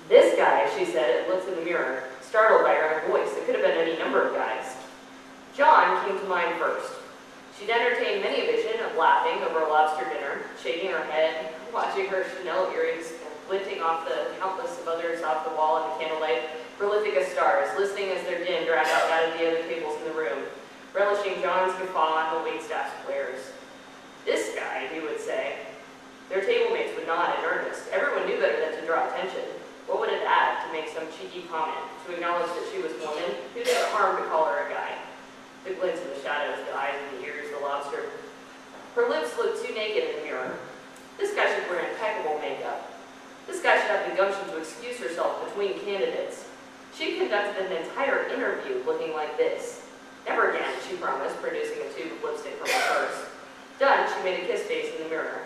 This guy, she said, and looked in the mirror, startled by her own voice. It could have been any number of guys. John came to mind first. She'd entertained many a vision of laughing over a lobster dinner, shaking her head, watching her Chanel earrings glinting off the countless of others off the wall in the candlelight, prolific as stars, listening as their din dragged out of the other tables in the room, relishing John's guffaw and the waitstaff's glares. This guy, he would say. Their table mates would nod in earnest. Everyone knew better than to draw attention. What would it add to make some cheeky comment, to acknowledge that she was a woman? Who did it harm to call her a guy? The glints in the shadows, the eyes and the ears, the lobster. Her lips looked too naked in the mirror. This guy should wear impeccable makeup. This guy should have the gumption to excuse herself between candidates. She conducted an entire interview looking like this. Never again, she promised, producing a tube of lipstick from her purse. Done, she made a kiss face in the mirror.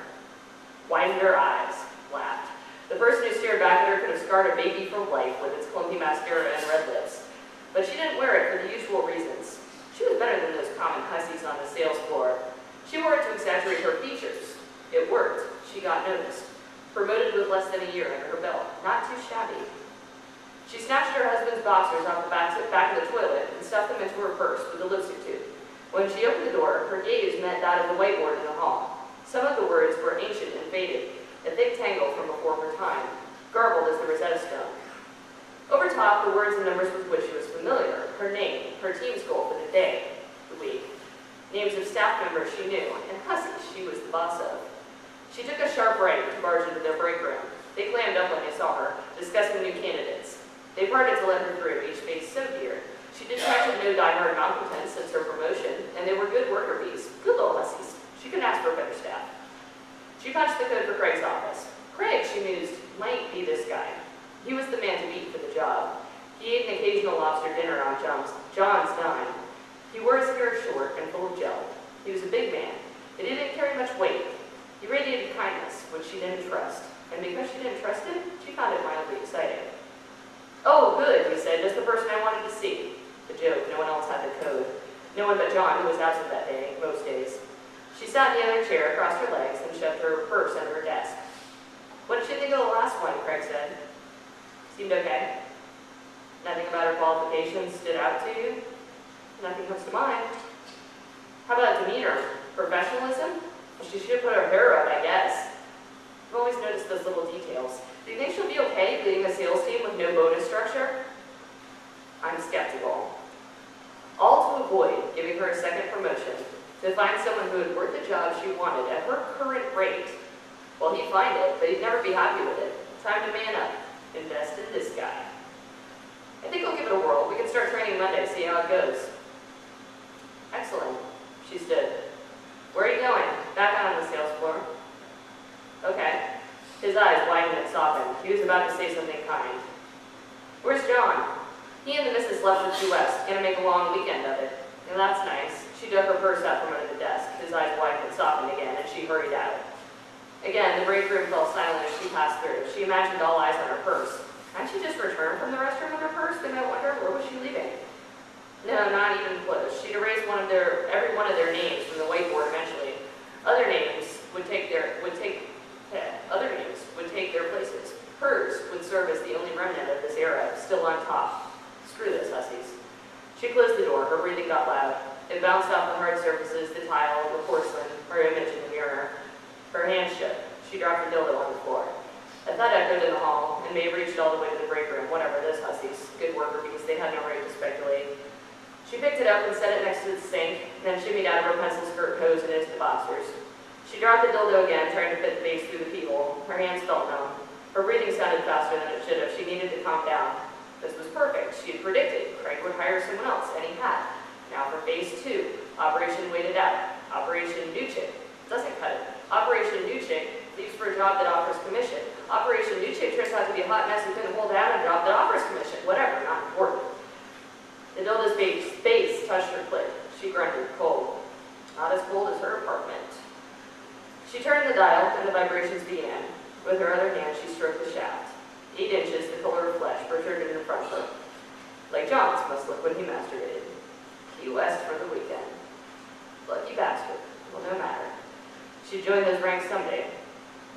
Widened her eyes, laughed. The person who stared back at her could have scarred a baby for life with its clumpy mascara and red lips. But she didn't wear it for the usual reasons. She was better than those common hussies on the sales floor. She wore it to exaggerate her features. It worked. She got noticed. Promoted with less than a year under her belt. Not too shabby. She snatched her husband's boxers off the back of the toilet and stuffed them into her purse with the lipstick tube. When she opened the door, her gaze met that of the whiteboard in the hall. Some of the words were ancient and faded, a thick tangle from before her time, garbled as the Rosetta Stone. Over top, the words and numbers with which she was familiar, her name, her team's goal for the day, the week, names of staff members she knew, and hussies she was the boss of. She took a sharp right to barge into their break room. They clammed up when they saw her, discussing new candidates. They parted to let her through, each face so dear. She detected no die-hard malcontents since her promotion, and they were good worker bees, good little hussies. She couldn't ask for a better staff. She punched the code for Craig's office. Craig, she mused, might be this guy. He was the man to beat for the job. He ate an occasional lobster dinner on John's dime. He wore his hair short and full of gel. He was a big man, but he didn't carry much weight. He radiated kindness, which she didn't trust. And because she didn't trust him, she found it mildly exciting. Oh, good, he said, just the person I wanted to see. The joke, no one else had the code. No one but John, who was absent that day, most days. She sat in the other chair, crossed her legs, and shoved her purse under her desk. What did she think of the last one, Craig said. Seemed okay. Nothing about her qualifications stood out to you? Nothing comes to mind. How about demeanor? Professionalism? Well, she should have put her hair up, I guess. I've always noticed those little details. Do you think she'll be okay leading a sales team with no bonus structure? I'm skeptical. All to avoid giving her a second promotion, to find someone who would work the job she wanted at her current rate. Well, he'd find it, but he'd never be happy with it. Time to man up. Invest in this guy. I think I'll give it a whirl. We can start training Monday, see how it goes. Excellent. She stood. Where are you going? Back out on the sales floor. Okay. His eyes widened and softened. He was about to say something kind. Where's John? He and the missus left for Key West. Gonna make a long weekend of it. And that's nice. She dug her purse out from under the desk. His eyes widened and softened again, and she hurried out. Again, the break room fell silent as she passed through. She imagined all eyes on her purse. Hadn't she just returned from the restroom with her purse? They might wonder, where was she leaving? No, not even close. She'd erased every one of their names from the whiteboard eventually. Other names would take their places. Hers would serve as the only remnant of this era, still on top. Screw those hussies. She closed the door. Her breathing got loud. It bounced off the hard surfaces, the tile, the porcelain, her image in the mirror. Her hand shook. She dropped her dildo on the floor. A thud echoed in the hall, and Maeve reached all the way to the break room. Whatever, those hussies. Good worker bees. They had no right to speculate. She picked it up and set it next to the sink, then shimmied out of her pencil skirt hose and into the boxers. She dropped the dildo again, trying to fit the base through the keyhole. Her hands felt numb. Her breathing sounded faster than it should have. She needed to calm down. This was perfect. She had predicted Craig would hire someone else, and he had. Now for phase 2. Operation Waited Out. Operation New Chick. Doesn't cut it. Operation New Chick leaves for a job that offers commission. Operation New Chick turns out to be a hot mess who couldn't hold out a job that offers commission. Whatever, not important. The dildo's base touched her clit. She grunted, cold. Not as cold as her apartment. She turned the dial, and the vibrations began. With her other hand, she stroked the shaft. 8 inches, the color of flesh, protruded in front of her. Like John's must look when he masturbated. Key West for the weekend. Lucky bastard. Well, no matter. She'd join those ranks someday.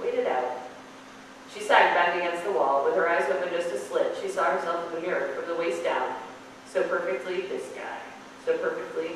Wait it out. She sagged back against the wall, with her eyes open just a slit. She saw herself in the mirror from the waist down. So perfectly this guy. So perfectly